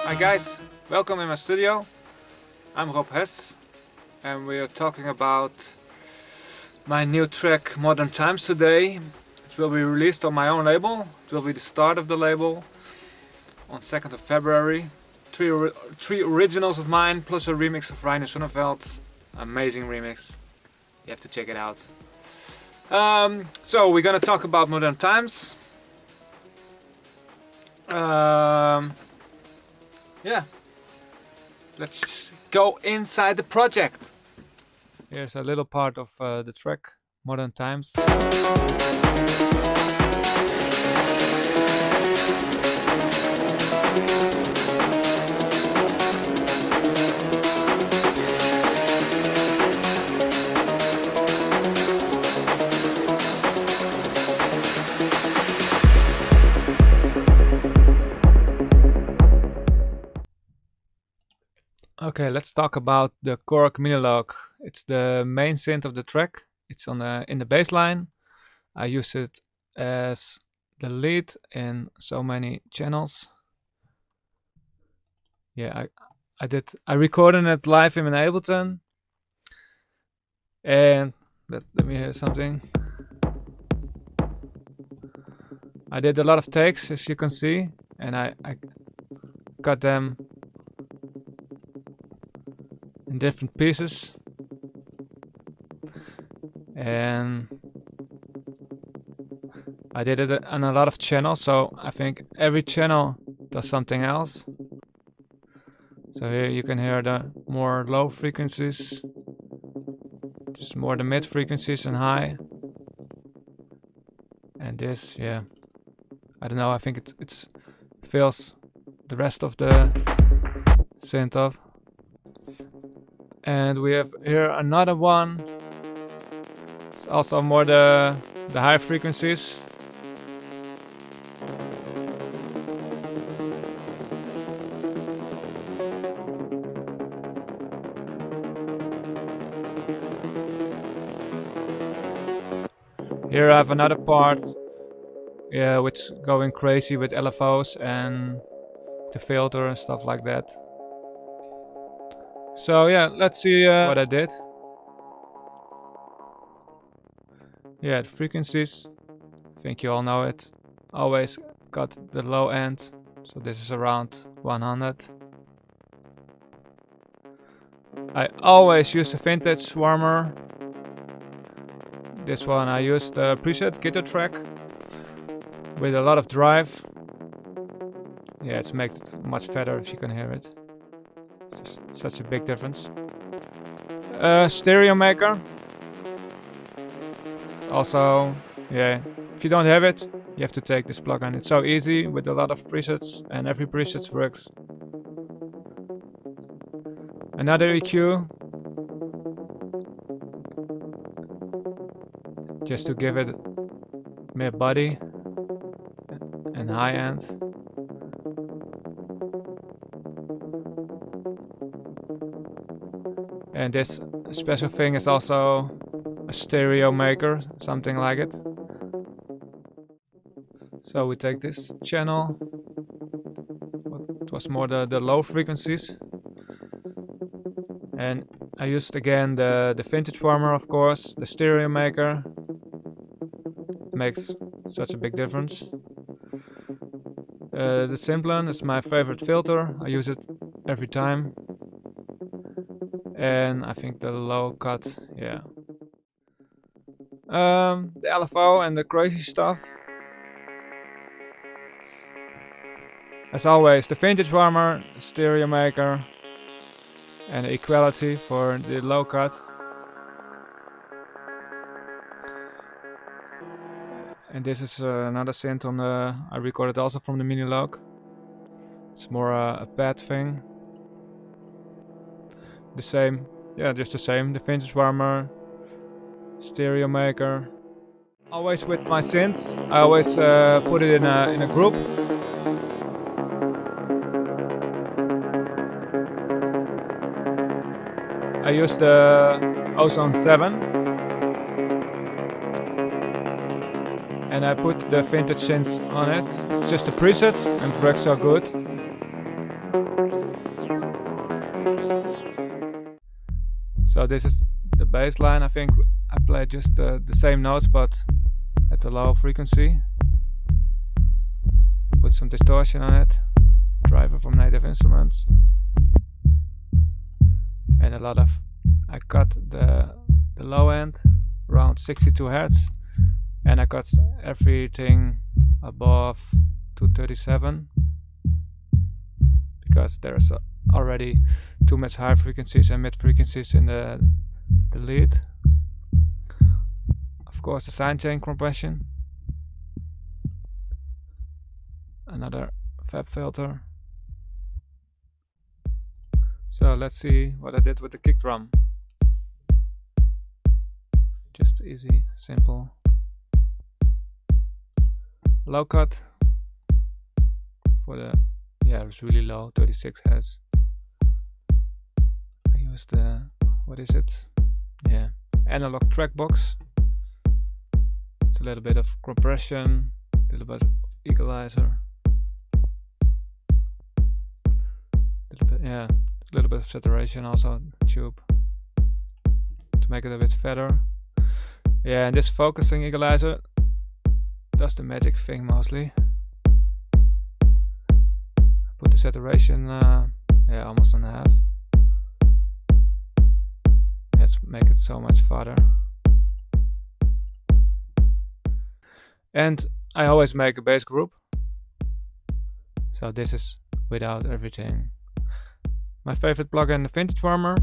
Hi guys, welcome in my studio. I'm Rob Hess and we are talking about my new track Modern Times today. It will be released on my own label. It will be the start of the label on 2nd of February. Three originals of mine plus a remix of Reiner Sonneveld. Amazing remix. You have to check it out. So we're gonna talk about Modern Times. Yeah, let's go inside the project. Here's a little part of the track, Modern Times. Okay, let's talk about the Korg Minilogue. It's the main synth of the track. It's on in the bass line. I use it as the lead in so many channels. Yeah, I recorded it live in Ableton. And let me hear something. I did a lot of takes, as you can see, and I cut them in different pieces, and I did it on a lot of channels, so I think every channel does something else. So here you can hear the more low frequencies, just more the mid frequencies and high, and this, yeah, I don't know, I think it fills the rest of the synth up. And we have here another one. It's also more the high frequencies. Here I have another part, yeah, which is going crazy with LFOs and the filter and stuff like that. So yeah, let's see what I did. Yeah, the frequencies, I think you all know it. Always got the low end, so this is around 100. I always use a vintage warmer. This one I used a preset guitar track with a lot of drive. Yeah, it makes it much fatter if you can hear it. It's such a big difference. Stereo maker. It's also, yeah, if you don't have it, you have to take this plugin. It's so easy with a lot of presets, and every preset works. Another EQ, just to give it more body and high end. And this special thing is also a stereo maker, something like it. So we take this channel, it was more the low frequencies, and I used again the vintage warmer, of course, the stereo maker. Makes such a big difference. The Simplon is my favorite filter, I use it every time. And I think the low cut, yeah. The LFO and the crazy stuff. As always, the vintage warmer, stereo maker, and the equality for the low cut. And this is another synth on the. I recorded also from the mini log. It's more a pad thing. The same, yeah, just the same. The vintage warmer, stereo maker. Always with my synths, I always put it in a group. I use the Ozone 7 and I put the vintage synths on it. It's just a preset and it works so good. So this is the bass line. I think I played just the same notes but at a low frequency. Put some distortion on it. Driver from Native Instruments. And a lot of, I cut the low end around 62 Hz and I cut everything above 237 because there's already too much high frequencies and mid frequencies in the lead. Of course, the sidechain compression, another fab filter. So let's see what I did with the kick drum. Just easy, simple. Low cut for the, yeah, it was really low, 36 Hz. I used the, what is it? Yeah, analog track box. It's a little bit of compression, a little bit of equalizer. A little bit, yeah. A little bit of saturation also, tube, to make it a bit fatter. Yeah, and this focusing equalizer does the magic thing mostly. Put the saturation, yeah, almost on half. Let's make it so much farther. And I always make a bass group. So this is without everything. My favorite plugin, the vintage warmer,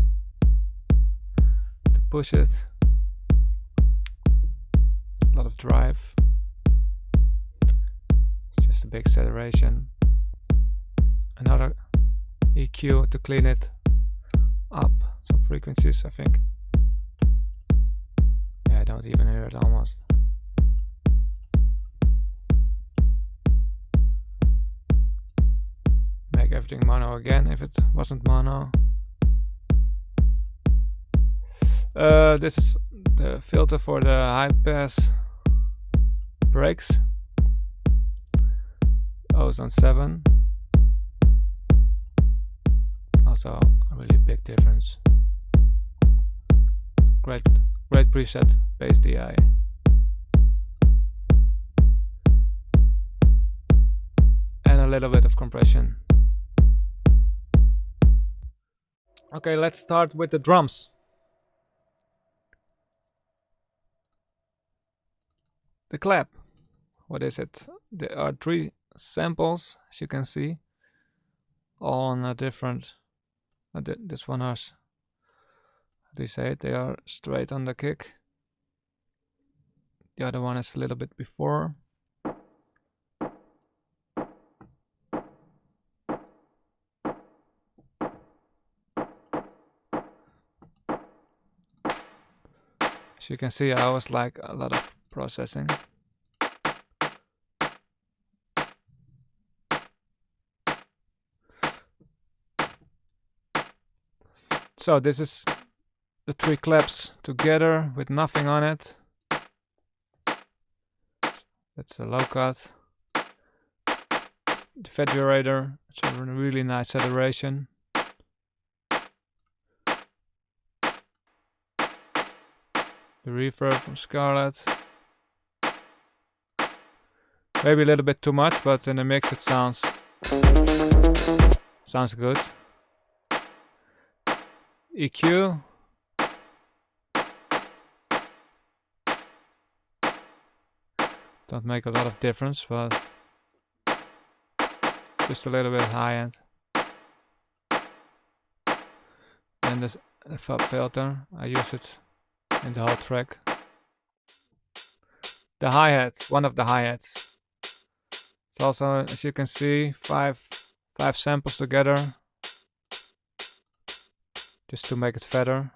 to push it. A lot of drive. Just a big saturation. Another EQ to clean it up. Some frequencies, I think. Yeah, I don't even hear it almost. Make everything mono again if it wasn't mono. This is the filter for the high pass brakes. Ozone 7. Also a really big difference. Great preset, bass DI. And a little bit of compression. Okay, let's start with the drums. The clap. What is it? There are 3 samples, as you can see, on a different. This one has. How do you say it? They are straight on the kick. The other one is a little bit before. As you can see, I was like a lot of processing. So this is the 3 claps together with nothing on it. That's a low cut. The federator, it's a really nice saturation. The reverb from Scarlett. Maybe a little bit too much, but in the mix it sounds good. EQ. Don't make a lot of difference, but just a little bit high end. And this fub filter, I use it in the whole track. The hi-hats, one of the hi-hats. It's also, as you can see, five samples together, just to make it fatter.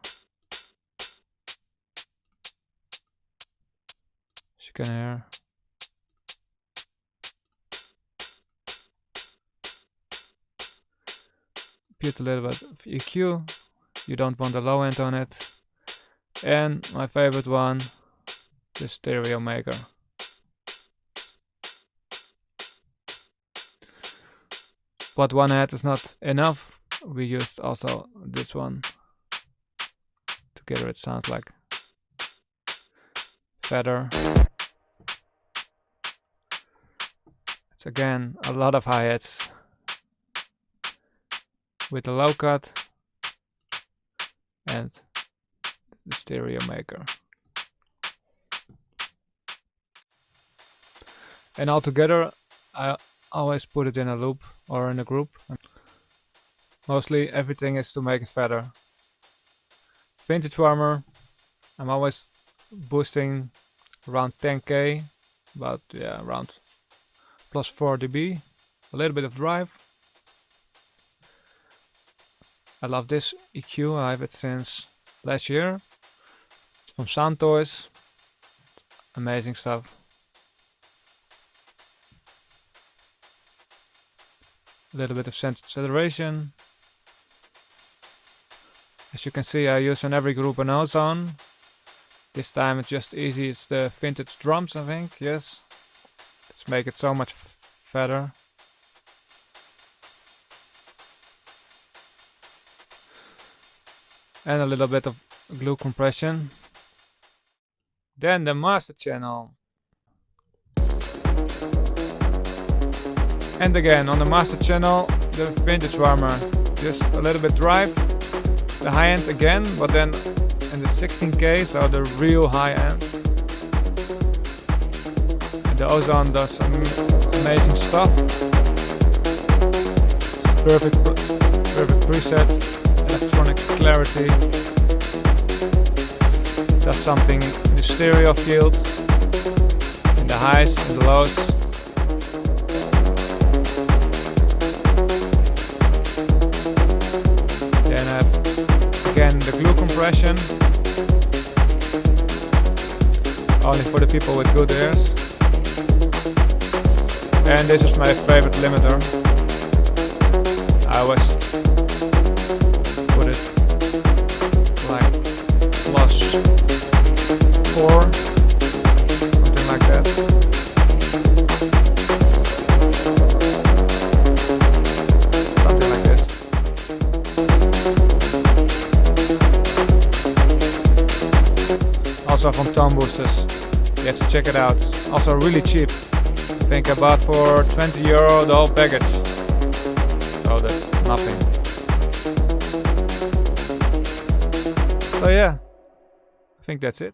As you can hear. Put a little bit of EQ. You don't want the low end on it. And my favorite one, the stereo maker. But one head is not enough. We used also this one. Together it sounds like fatter. It's again a lot of hi-hats with the low cut and the stereo maker. And all together I always put it in a loop or in a group. Mostly everything is to make it fatter. Vintage warmer, I'm always boosting around 10k, about around plus 4 dB, a little bit of drive. I love this EQ, I have it since last year. It's from Sound Toys, amazing stuff. A little bit of saturation. As you can see, I use on every group an ozone. This time it's just easy, it's the vintage drums, I think, yes. Let's make it so much fatter. And a little bit of glue compression. Then the master channel. And again, on the master channel, the vintage warmer. Just a little bit drive. The high end again, but then in the 16k, so the real high end. And the ozone does some amazing stuff. Perfect preset, electronic clarity. Does something in the stereo field, in the highs and the lows. Then I have again the glue compression, only for the people with good ears. And this is my favorite limiter. I always put it like +4, something like that. Something like this. Also from Tone Boosters. You have to check it out. Also really cheap. I think I bought for €20 the whole package. So that's nothing. So yeah, I think that's it.